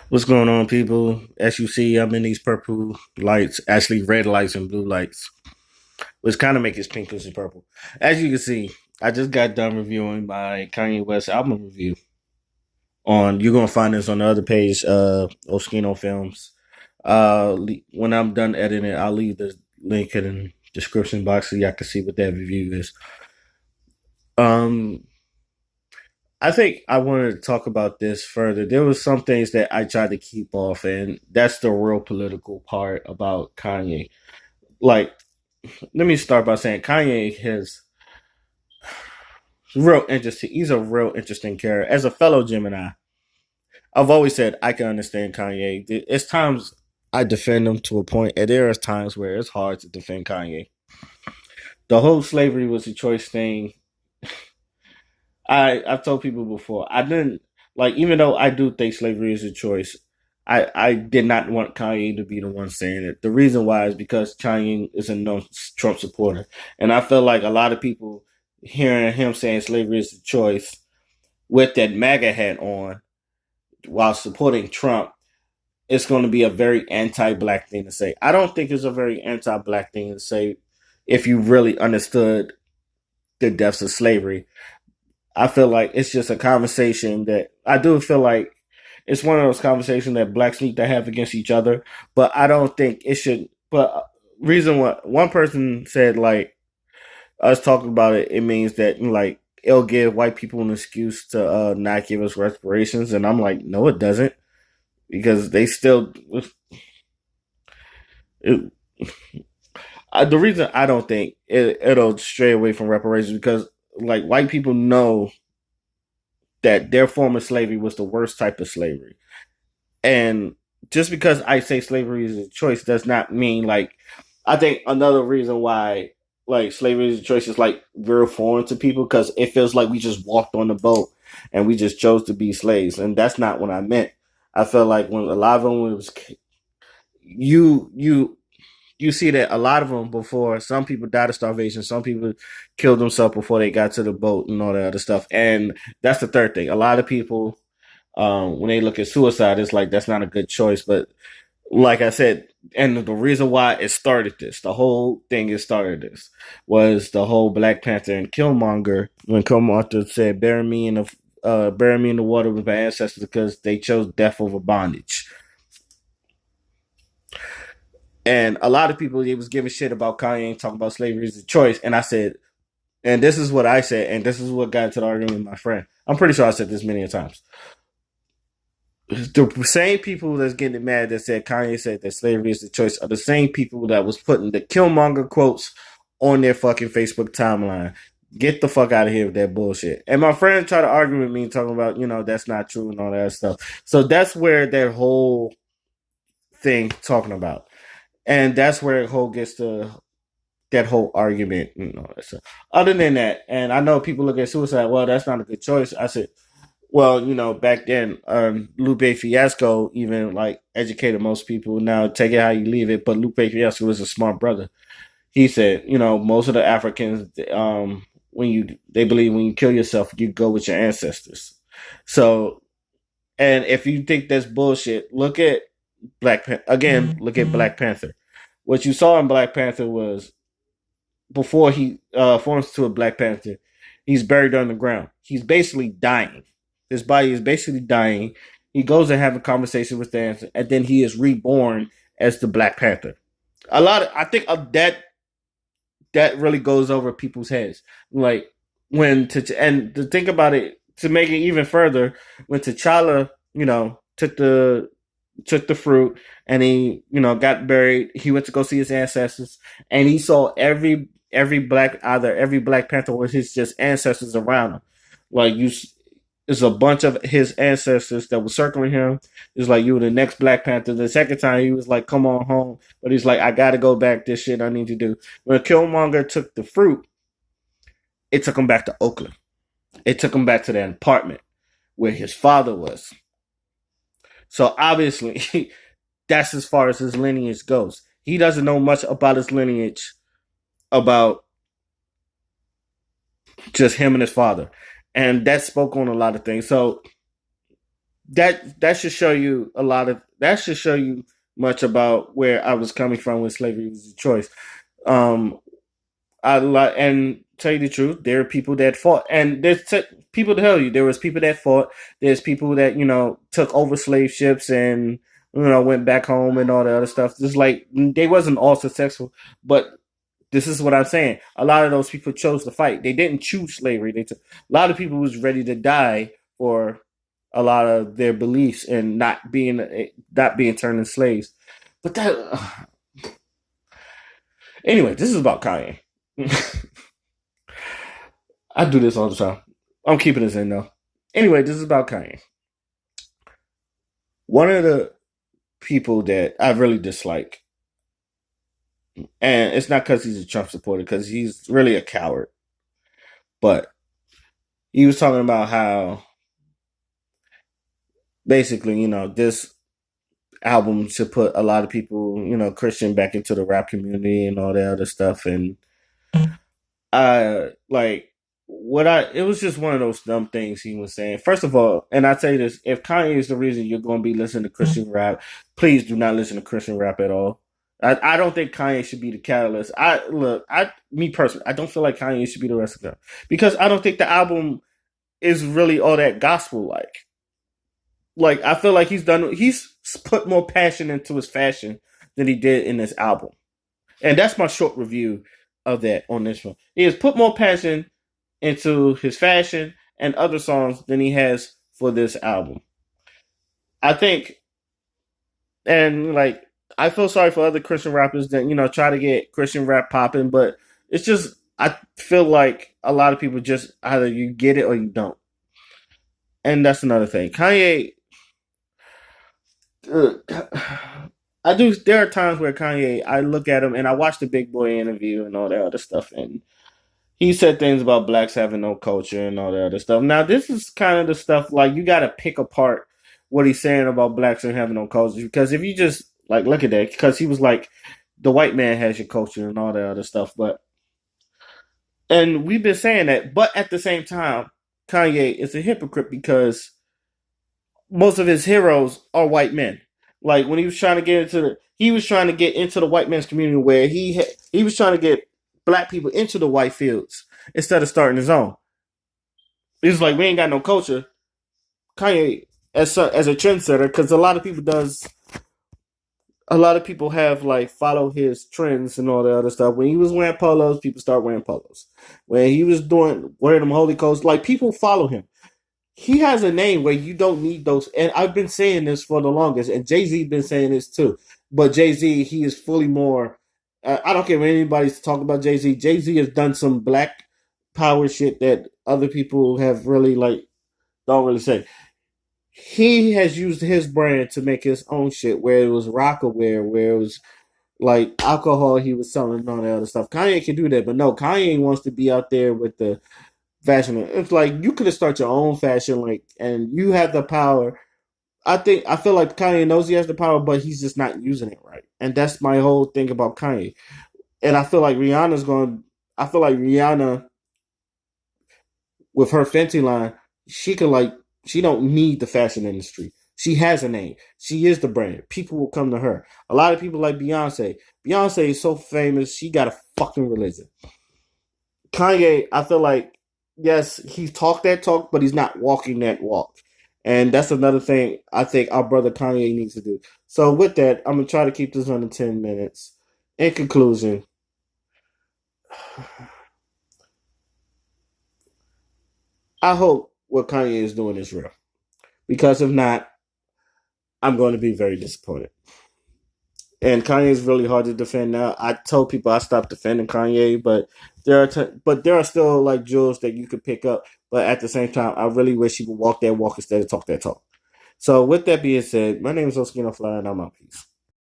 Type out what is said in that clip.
What's going on, people? As you see, I'm in these purple lights, actually red lights and blue lights, which kind of make it pink and purple. As you can see, I just got done reviewing my Kanye West album review. You're gonna find this on the other page, Oskino Films. When I'm done editing it, I'll leave the link in the description box so y'all can see what that review is. Um, I think I wanted to talk about this further. There was some things that I tried to keep off, and that's the real political part about Kanye. Like, let me start by saying Kanye has real interesting. He's a real interesting character. As a fellow Gemini, I've always said I can understand Kanye. It's times I defend him to a point, and there are times where it's hard to defend Kanye. The whole slavery was a choice thing. I've told people before. I didn't like, even though I do think slavery is a choice. I did not want Kanye to be the one saying it. The reason why is because Kanye is a known Trump supporter, and I feel like a lot of people hearing him saying slavery is a choice with that MAGA hat on while supporting Trump, it's going to be a very anti-black thing to say. I don't think it's a very anti-black thing to say if you really understood the depths of slavery. I feel like it's just a conversation that I do feel like it's one of those conversations that blacks need to have against each other. But I don't think it should. But reason what one person said, like us talking about it, it means that like it'll give white people an excuse to not give us reparations, and I'm like, no, it doesn't, because they still. It, the reason I don't think it'll stray away from reparations because like white people know that their form of slavery was the worst type of slavery. And just because I say slavery is a choice does not mean like I think another reason why like slavery is a choice is like very foreign to people because it feels like we just walked on the boat and we just chose to be slaves, and that's not what I meant. I felt like when a lot of them was you you you see that a lot of them before some people died of starvation, some people killed themselves before they got to the boat and all that other stuff, and that's the third thing. A lot of people when they look at suicide, it's like that's not a good choice. But like I said, and the reason why it started this, the whole thing it started this, was the whole Black Panther and Killmonger when Killmonger said, bury me in the water with my ancestors," because they chose death over bondage. And a lot of people they was giving shit about Kanye and talking about slavery as a choice, and I said, and this is what I said, and this is what got into the argument with my friend. I'm pretty sure I said this many times. The same people that's getting mad that said Kanye said that slavery is the choice are the same people that was putting the Killmonger quotes on their fucking Facebook timeline. Get the fuck out of here with that bullshit. And my friend tried to argue with me, talking about, that's not true and all that stuff. So that's where that whole thing talking about. And that's where it whole gets to that whole argument. So other than that, and I know people look at suicide, well, that's not a good choice. I said, well, back then, Lupe Fiasco even like educated most people. Now, take it how you leave it, but Lupe Fiasco was a smart brother. He said, most of the Africans, they believe when you kill yourself, you go with your ancestors. So, and if you think that's bullshit, look at again. Look at Black Panther. What you saw in Black Panther was before he forms to a Black Panther, he's buried underground. He's basically dying. His body is basically dying. He goes and have a conversation with the answer, and then he is reborn as the Black Panther. I think of that really goes over people's heads. Like and to think about it, to make it even further, when T'Challa, took the fruit and he, got buried. He went to go see his ancestors, and he saw every Black Panther was his just ancestors around him. Like there's a bunch of his ancestors that were circling him. It's like, you were the next Black Panther. The second time he was like, come on home, but he's like, I gotta go back. This shit I need to do. When Killmonger took the fruit, it took him back to Oakland. It took him back to that apartment where his father was. So obviously, that's as far as his lineage goes. He doesn't know much about his lineage, about just him and his father. And that spoke on a lot of things. So that should show you a lot of that should show you much about where I was coming from when slavery was a choice. Um, I like and tell you the truth, there are people that fought, and people tell you there was people that fought. There's people that took over slave ships and went back home and all the other stuff. Just like they wasn't all successful, but this is what I'm saying. A lot of those people chose to fight. They didn't choose slavery. A lot of people was ready to die for a lot of their beliefs and not being turned into slaves. But that anyway, this is about Kanye. I do this all the time. I'm keeping this in though. Anyway, this is about Kanye. One of the people that I really dislike, and it's not because he's a Trump supporter, because he's really a coward. But he was talking about how basically, this album should put a lot of people, Christian back into the rap community and all that other stuff. And like it was just one of those dumb things he was saying. First of all, and I tell you this, if Kanye is the reason you're going to be listening to Christian rap, please do not listen to Christian rap at all. I don't think Kanye should be the catalyst. Me personally, I don't feel like Kanye should be the rest of them, because I don't think the album is really all that gospel like. Like, I feel like he's put more passion into his fashion than he did in this album. And that's my short review of that on this one. He has put more passion into his fashion and other songs than he has for this album. I think, and like, I feel sorry for other Christian rappers that, try to get Christian rap popping, but it's just, I feel like a lot of people just either you get it or you don't. And that's another thing. Kanye, I do. There are times where Kanye, I look at him and I watch the Big Boy interview and all that other stuff, and he said things about blacks having no culture and all that other stuff. Now, this is kind of the stuff like you got to pick apart what he's saying about blacks and having no culture, because if you just like look at that, because he was like the white man has your culture and all that other stuff, and we've been saying that, but at the same time, Kanye is a hypocrite because most of his heroes are white men. Like when he was trying to get into the white man's community where he was trying to get black people into the white fields instead of starting his own. He's like, we ain't got no culture. Kanye as a trendsetter, because a lot of people have like follow his trends and all that other stuff. When he was wearing polos, people start wearing polos. When he was wearing them holy coats, like people follow him. He has a name where you don't need those. And I've been saying this for the longest, and Jay-Z been saying this too. But Jay-Z, he is fully more. I don't care when anybody's talking about Jay-Z. Jay-Z has done some black power shit that other people have really like don't really say. He has used his brand to make his own shit, where it was Rockaware, where it was like alcohol he was selling and all that other stuff. Kanye can do that, but no, Kanye wants to be out there with the fashion. It's like you could have started your own fashion, like, and you have the power. I feel like Kanye knows he has the power, but he's just not using it right. And that's my whole thing about Kanye. And I feel like Rihanna's going. I feel like Rihanna with her Fenty line, she can like she don't need the fashion industry. She has a name. She is the brand. People will come to her. A lot of people like Beyonce. Beyonce is so famous. She got a fucking religion. Kanye, I feel like, yes, he talked that talk, but he's not walking that walk. And that's another thing I think our brother Kanye needs to do. So with that, I'm gonna try to keep this under 10 minutes. In conclusion, I hope what Kanye is doing is real. Because if not, I'm going to be very disappointed. And Kanye is really hard to defend now. I told people I stopped defending Kanye, but there are still like jewels that you could pick up. But at the same time, I really wish he would walk that walk instead of talk that talk. So with that being said, my name is Oskino Fly, and I'm out. Peace.